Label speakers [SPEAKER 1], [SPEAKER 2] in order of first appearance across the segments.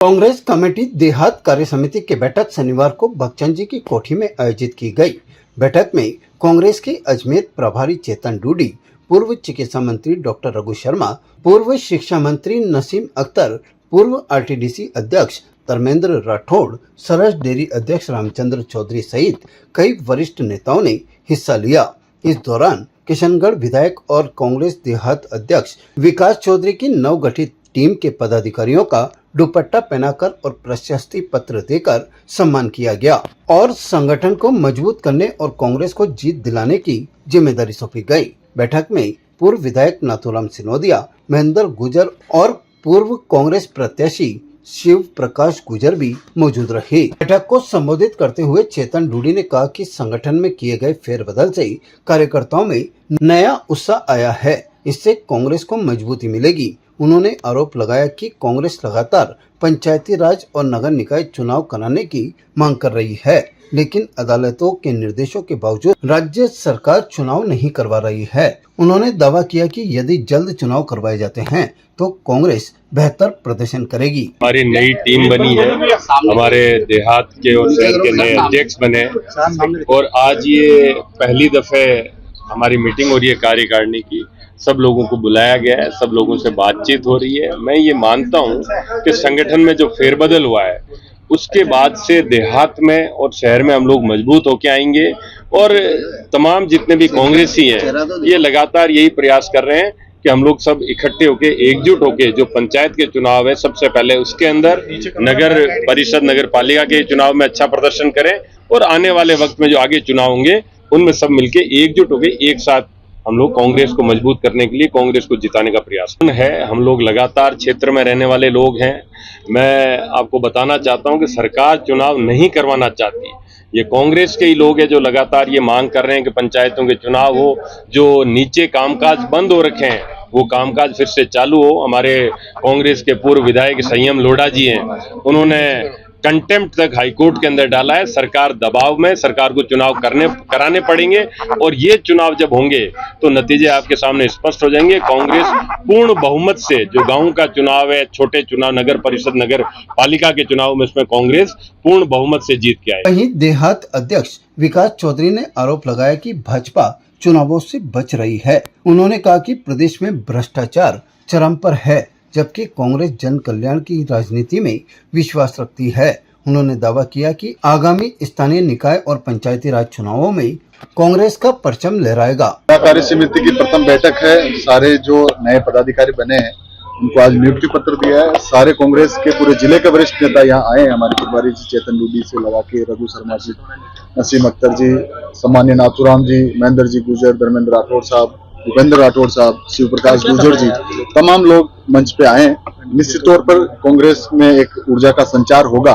[SPEAKER 1] Congress committee देहात कार्य समिति की बैठक शनिवार को भगचंद जी की कोठी में आयोजित की गई। बैठक में कांग्रेस के अजमेर प्रभारी चेतन डूडी, पूर्व चिकित्सा मंत्री डॉक्टर रघु शर्मा, पूर्व शिक्षा मंत्री नसीम अख्तर, पूर्व आरटीडीसी अध्यक्ष धर्मेंद्र राठौड़, सरस डेयरी अध्यक्ष रामचंद्र चौधरी सहित कई वरिष्ठ नेताओं ने हिस्सा लिया। इस दौरान किशनगढ़ विधायक और कांग्रेस देहात अध्यक्ष विकास चौधरी की नवगठित टीम के पदाधिकारियों का दुपट्टा पहनाकर और प्रशस्ति पत्र देकर सम्मान किया गया और संगठन को मजबूत करने और कांग्रेस को जीत दिलाने की जिम्मेदारी सौंपी गई। बैठक में पूर्व विधायक नाथूराम सिनोदिया, महेंद्र गुजर और पूर्व कांग्रेस प्रत्याशी शिव प्रकाश गुजर भी मौजूद रहे। बैठक को संबोधित करते हुए चेतन डूडी ने कहा कि संगठन में किए गए फेरबदल से कार्यकर्ताओं में नया उत्साह आया है, इससे कांग्रेस को मजबूती मिलेगी। उन्होंने आरोप लगाया कि कांग्रेस लगातार पंचायती राज और नगर निकाय चुनाव कराने की मांग कर रही है, लेकिन अदालतों के निर्देशों के बावजूद राज्य सरकार चुनाव नहीं करवा रही है। उन्होंने दावा किया कि यदि जल्द चुनाव करवाए जाते हैं तो कांग्रेस बेहतर प्रदर्शन करेगी।
[SPEAKER 2] हमारी नई टीम बनी है, हमारे देहात के और शहर के नए अध्यक्ष बने और आज ये पहली दफे हमारी मीटिंग हो रही है कार्यकारिणी की। सब लोगों को बुलाया गया है, सब लोगों से बातचीत हो रही है। मैं ये मानता हूँ कि संगठन में जो फेरबदल हुआ है उसके बाद से देहात में और शहर में हम लोग मजबूत होके आएंगे और तमाम जितने भी कांग्रेसी हैं ये लगातार यही प्रयास कर रहे हैं कि हम लोग सब इकट्ठे होके एकजुट होके जो पंचायत के चुनाव है सबसे पहले उसके अंदर नगर परिषद नगर पालिका के चुनाव में अच्छा प्रदर्शन करें और आने वाले वक्त में जो आगे चुनाव होंगे उनमें सब मिलके एकजुट होके एक साथ हम लोग कांग्रेस को मजबूत करने के लिए कांग्रेस को जिताने का प्रयास है। हम लोग लगातार क्षेत्र में रहने वाले लोग हैं। मैं आपको बताना चाहता हूं कि सरकार चुनाव नहीं करवाना चाहती। ये कांग्रेस के ही लोग हैं जो लगातार ये मांग कर रहे हैं कि पंचायतों के चुनाव हो, जो नीचे कामकाज बंद हो रखे हैं वो कामकाज फिर से चालू हो। हमारे कांग्रेस के पूर्व विधायक संयम लोढ़ा जी हैं, उन्होंने कंटेम्प्ट तक हाईकोर्ट के अंदर डाला है। सरकार दबाव में, सरकार को चुनाव कराने पड़ेंगे और ये चुनाव जब होंगे तो नतीजे आपके सामने स्पष्ट हो जाएंगे। कांग्रेस पूर्ण बहुमत से जो गांव का चुनाव है, छोटे चुनाव, नगर परिषद नगर पालिका के चुनाव में इसमें कांग्रेस पूर्ण बहुमत से जीत के आए।
[SPEAKER 1] वहीं देहात अध्यक्ष विकास चौधरी ने आरोप लगाया कि भाजपा चुनावों से बच रही है। उन्होंने कहा कि प्रदेश में भ्रष्टाचार चरम पर है, जबकि कांग्रेस जन कल्याण की राजनीति में विश्वास रखती है। उन्होंने दावा किया कि आगामी स्थानीय निकाय और पंचायती राज चुनावों में कांग्रेस का परचम लहराएगा।
[SPEAKER 3] कार्य समिति की प्रथम बैठक है। सारे जो नए पदाधिकारी बने हैं उनको आज नियुक्ति पत्र दिया है। सारे कांग्रेस के पूरे जिले के वरिष्ठ नेता यहाँ आए हैं। हमारे प्रभारी जी चेतन डूडी से लगा के रघु शर्मा जी, नसीम अख्तर जी, सम्मान्य नाथूराम जी, महेंद्र जी गुजर, धर्मेंद्र राठौड़ साहब, भूपेंद्र राठौड़ साहब, शिव प्रकाश गुजर जी, तमाम लोग मंच पे आए हैं। निश्चित तौर पर कांग्रेस में एक ऊर्जा का संचार होगा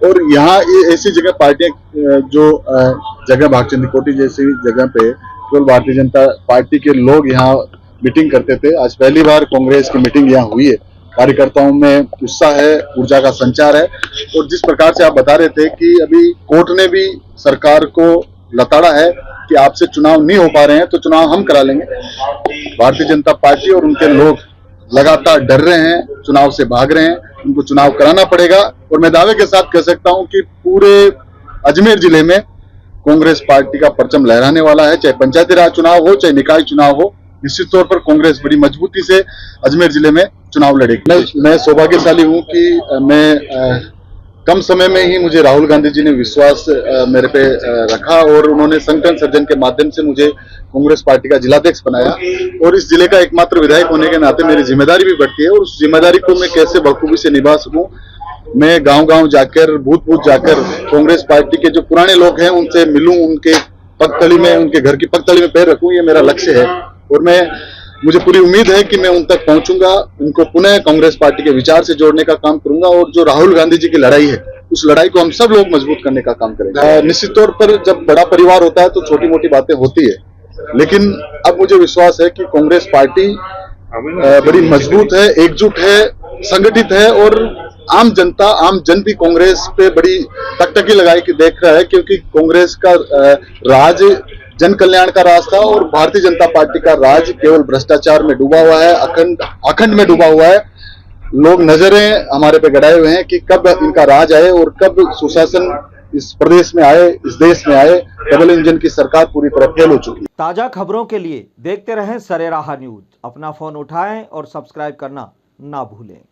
[SPEAKER 3] और यहाँ ऐसी जगह पार्टियां जो जगह भागचंदी कोठी जैसी जगह पे केवल भारतीय जनता पार्टी के लोग यहाँ मीटिंग करते थे, आज पहली बार कांग्रेस की मीटिंग यहाँ हुई है। कार्यकर्ताओं में उत्साह है, ऊर्जा का संचार है और जिस प्रकार से आप बता रहे थे कि अभी कोर्ट ने भी सरकार को लताड़ा है कि आपसे चुनाव नहीं हो पा रहे हैं तो चुनाव हम करा लेंगे। भारतीय जनता पार्टी और उनके लोग लगातार डर रहे हैं, चुनाव से भाग रहे हैं, उनको चुनाव कराना पड़ेगा और मैं दावे के साथ कह सकता हूं कि पूरे अजमेर जिले में कांग्रेस पार्टी का परचम लहराने वाला है। चाहे पंचायती राज चुनाव हो, चाहे निकाय चुनाव हो, निश्चित तौर पर कांग्रेस बड़ी मजबूती से अजमेर जिले में चुनाव लड़ेगी। मैं सौभाग्यशाली हूं कि मैं कम समय में ही मुझे राहुल गांधी जी ने विश्वास मेरे पे रखा और उन्होंने संगठन सर्जन के माध्यम से मुझे कांग्रेस पार्टी का जिलाध्यक्ष बनाया और इस जिले का एकमात्र विधायक होने के नाते मेरी जिम्मेदारी भी बढ़ती है और उस जिम्मेदारी को मैं कैसे बखूबी से निभा सकूं, मैं गांव-गांव जाकर, बूथ-बूथ जाकर कांग्रेस पार्टी के जो पुराने लोग हैं उनसे मिलूं, उनके पगतली में, उनके घर की पगतली में पैर रखूं, ये मेरा लक्ष्य है और मुझे पूरी उम्मीद है कि मैं उन तक पहुंचूंगा, उनको पुनः कांग्रेस पार्टी के विचार से जोड़ने का काम करूंगा और जो राहुल गांधी जी की लड़ाई है उस लड़ाई को हम सब लोग मजबूत करने का काम करेंगे। निश्चित तौर पर जब बड़ा परिवार होता है तो छोटी मोटी बातें होती है, लेकिन अब मुझे विश्वास है कि कांग्रेस पार्टी बड़ी मजबूत है, एकजुट है, संगठित है और आम जनता, आम जन भी कांग्रेस पे बड़ी टकटकी लगाई के देख रहा है क्योंकि कांग्रेस का राज जन कल्याण का राज था और भारतीय जनता पार्टी का राज केवल भ्रष्टाचार में डूबा हुआ है, अखंड में डूबा हुआ है। लोग नजरें हमारे पे गड़ाए हुए हैं कि कब इनका राज आए और कब सुशासन इस प्रदेश में आए, इस देश में आए। डबल इंजन की सरकार पूरी तरह फेल हो चुकी है।
[SPEAKER 4] ताजा खबरों के लिए देखते रहें सरेराह न्यूज। अपना फोन उठाएं और सब्सक्राइब करना ना भूलें।